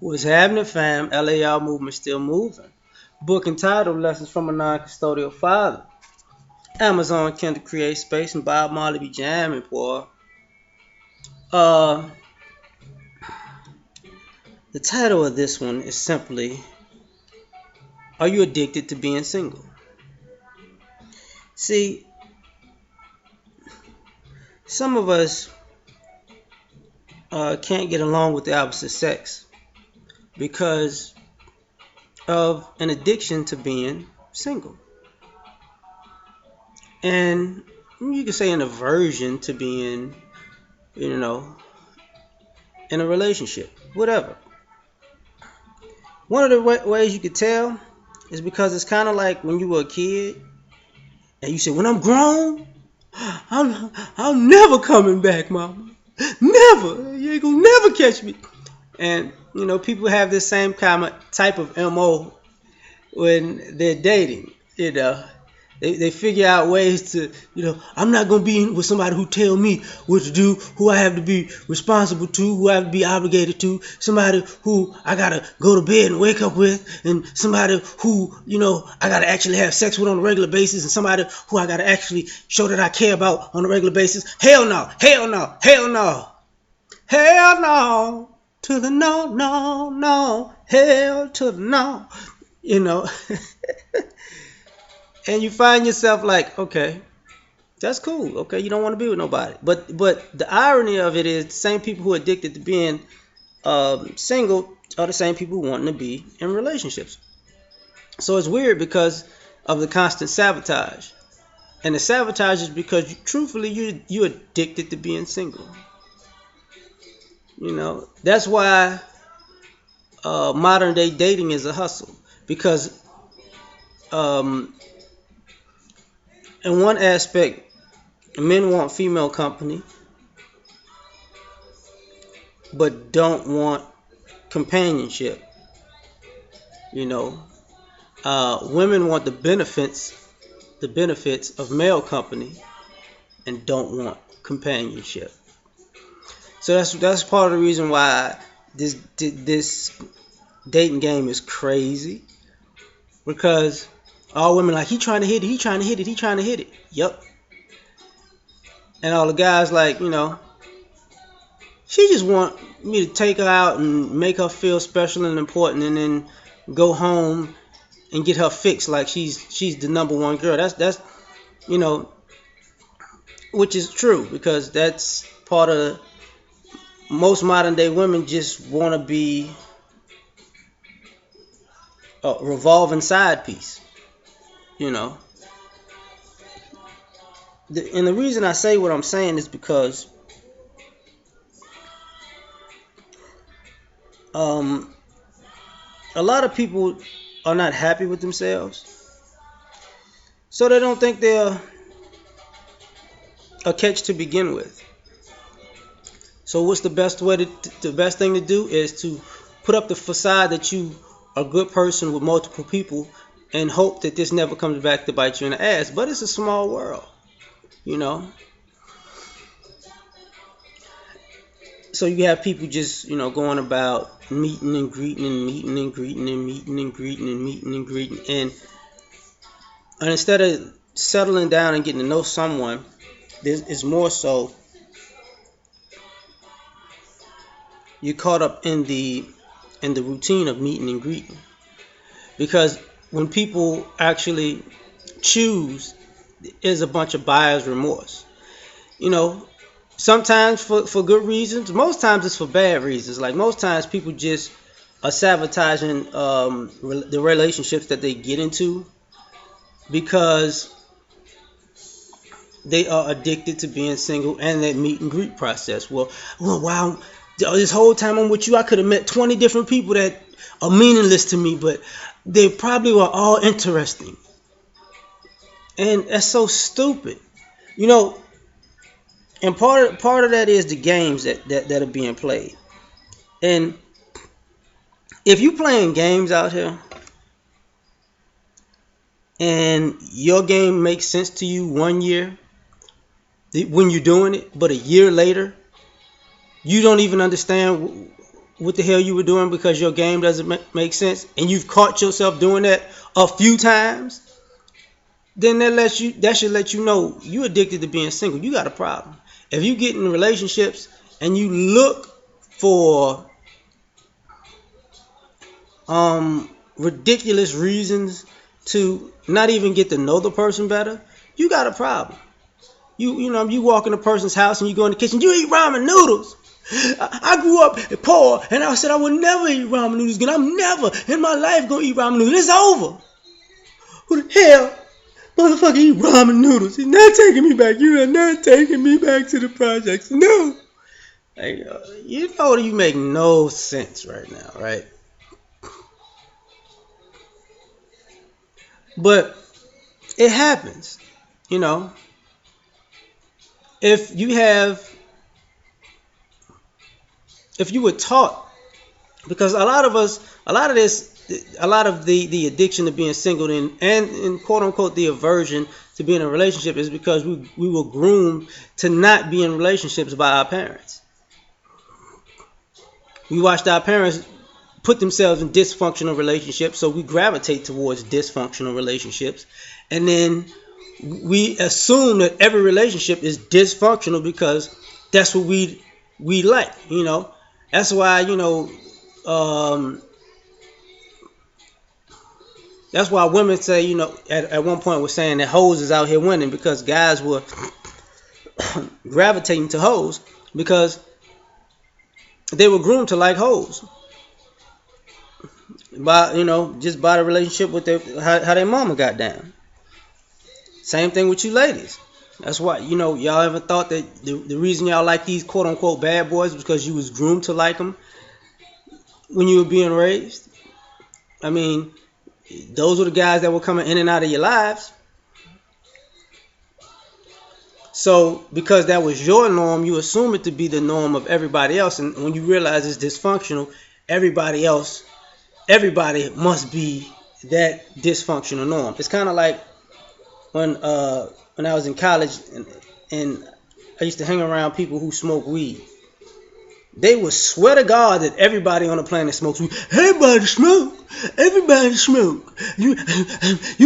What's happening, fam? L.A.R movement still moving. Book entitled Lessons from a Non-Custodial Father. Amazon Kindle Create Space and Bob Marley be jamming, boy. Uh, the title of this one is simply, Are you addicted to being single? See, some of us can't get along with the opposite sex because of an addiction to being single. And you could say an aversion to being, you know, in a relationship, whatever. One of the ways you could tell is because it's kind of like when you were a kid and you said, when I'm grown, I'm never coming back, mama. Never. You ain't gonna never catch me. And, people have this same kind of type of MO when they're dating, They figure out ways to, I'm not going to be with somebody who tell me what to do, who I have to be responsible to, who I have to be obligated to, somebody who I got to go to bed and wake up with, and somebody who, I got to actually have sex with on a regular basis, and somebody who I got to actually show that I care about on a regular basis. Hell no, hell no, hell no, hell no, to the no, no, no, hell to the no, And you find yourself like, okay, that's cool. Okay, you don't want to be with nobody. But the irony of it is the same people who are addicted to being single are the same people wanting to be in relationships. So it's weird because of the constant sabotage. And the sabotage is because, truthfully, you're addicted to being single. That's why modern day dating is a hustle. Because in one aspect, men want female company, but don't want companionship. Women want the benefits of male company, and don't want companionship. So that's part of the reason why this dating game is crazy, because all women like, he trying to hit it, he trying to hit it, he trying to hit it. Yep. And all the guys like, she just want me to take her out and make her feel special and important, and then go home and get her fixed like she's the number one girl. That's which is true, because that's part of most modern day women just want to be a revolving side piece. And the reason I say what I'm saying is because a lot of people are not happy with themselves, so they don't think they're a catch to begin with. So what's the best thing to do is to put up the facade that you are a good person with multiple people, and hope that this never comes back to bite you in the ass. But it's a small world, So you have people just, going about meeting and greeting and meeting and greeting and meeting and greeting and meeting and greeting. And instead of settling down and getting to know someone, it's more so you're caught up in the routine of meeting and greeting. Because when people actually choose, there's a bunch of buyer's remorse. Sometimes for good reasons. Most times it's for bad reasons. Like, most times people just are sabotaging the relationships that they get into because they are addicted to being single and that meet and greet process. Well, wow, this whole time I'm with you, I could have met 20 different people that are meaningless to me, but they probably were all interesting. And that's so stupid. And part of that is the games that are being played. And if you playing games out here and your game makes sense to you 1 year when you're doing it, but a year later you don't even understand what the hell you were doing because your game doesn't make sense, and you've caught yourself doing that a few times, then that should let you know you addicted to being single. You got a problem. If you get in relationships and you look for ridiculous reasons to not even get to know the person better, you got a problem. You walk in a person's house and you go in the kitchen, you eat ramen noodles. I grew up poor and I said I would never eat ramen noodles again. I'm never in my life gonna eat ramen noodles. It's over. Who the hell motherfucker eat ramen noodles? He's not taking me back. You are not taking me back to the projects. No. Like, you make no sense right now, right? But it happens, you know. If you were taught, because a lot of the addiction to being single and quote unquote the aversion to being in a relationship is because we were groomed to not be in relationships by our parents. We watched our parents put themselves in dysfunctional relationships, so we gravitate towards dysfunctional relationships, and then we assume that every relationship is dysfunctional because that's what we like, you know. That's why, that's why women say, at one point were saying that hoes is out here winning because guys were gravitating to hoes because they were groomed to like hoes. Just by the relationship with how their mama got down. Same thing with you ladies. That's why, y'all ever thought that the reason y'all like these quote unquote bad boys was because you was groomed to like them when you were being raised? I mean, those were the guys that were coming in and out of your lives. So because that was your norm, you assume it to be the norm of everybody else. And when you realize it's dysfunctional, everybody must be that dysfunctional norm. It's kind of like when I was in college and I used to hang around people who smoke weed. They would swear to God that everybody on the planet smokes weed. Everybody smoke. Everybody smoke. You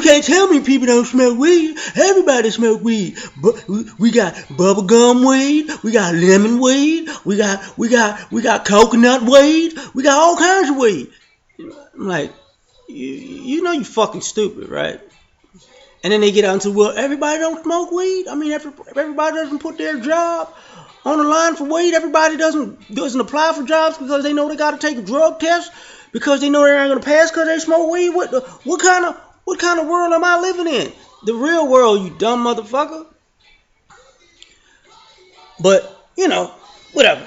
can't tell me people don't smoke weed. Everybody smoke weed. But we got bubblegum weed. We got lemon weed. We got coconut weed. We got all kinds of weed. I'm like, you fucking stupid, right? And then they get out into, well, everybody don't smoke weed. I mean, everybody doesn't put their job on the line for weed. Everybody doesn't apply for jobs because they know they got to take a drug test because they know they aren't going to pass because they smoke weed. What kind of world am I living in? The real world, you dumb motherfucker. But whatever.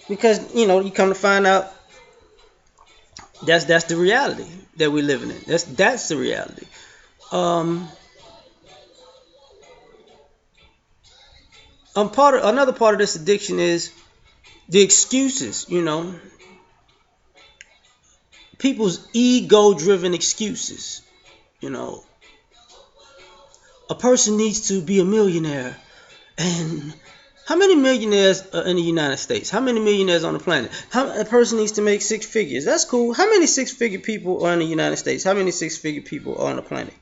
Because you come to find out that's the reality that we're living in. That's the reality. Another part of this addiction is the excuses. People's ego-driven excuses. A person needs to be a millionaire, and how many millionaires are in the United States? How many millionaires on the planet? A person needs to make 6 figures. That's cool. How many 6-figure people are in the United States? How many 6-figure people are on the planet?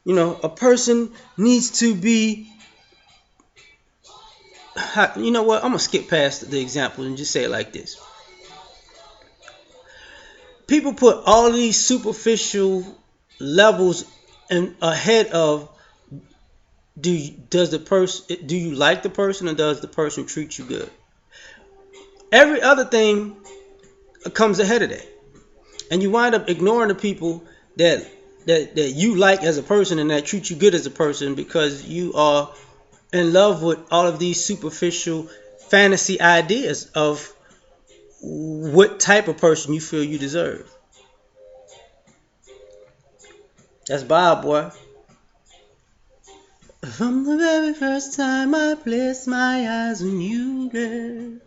A person needs to be... You know what? I'm going to skip past the example and just say it like this. People put all of these superficial levels ahead of do you like the person, or does the person treat you good? Every other thing comes ahead of that, and you wind up ignoring the people that you like as a person and that treat you good as a person because you are in love with all of these superficial fantasy ideas of what type of person you feel you deserve. That's Bob, boy. From the very first time I placed my eyes on you, girl,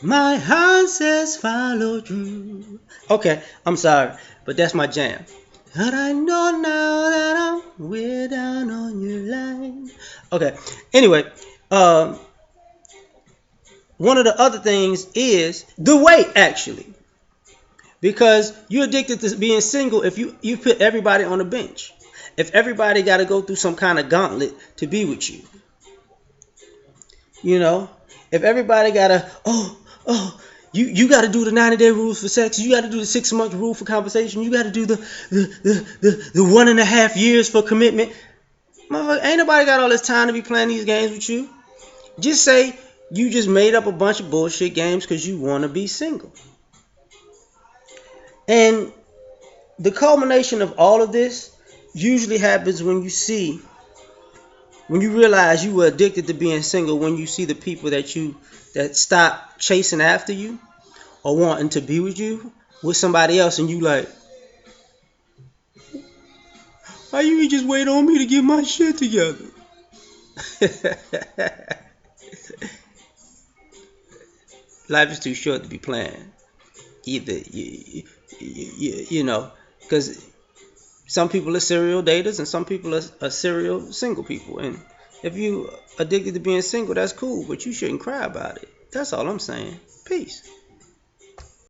my heart says follow through. Okay, I'm sorry, but that's my jam. But I know now that I'm way down on your line. Okay, anyway, one of the other things is the weight, actually. Because you're addicted to being single if you put everybody on the bench. If everybody got to go through some kind of gauntlet to be with you. You know? If everybody got to, you got to do the 90-day rules for sex. You got to do the 6-month rule for conversation. You got to do the 1.5 years for commitment. Motherfucker, ain't nobody got all this time to be playing these games with you. Just say you just made up a bunch of bullshit games because you want to be single. And the culmination of all of this usually happens when you realize you were addicted to being single, when you see the people that stop chasing after you or wanting to be with you with somebody else, and you like, why you just wait on me to get my shit together? Life is too short to be playing. Either you know, because some people are serial daters and some people are serial single people. And if you addicted to being single, that's cool, but you shouldn't cry about it. That's all I'm saying. Peace.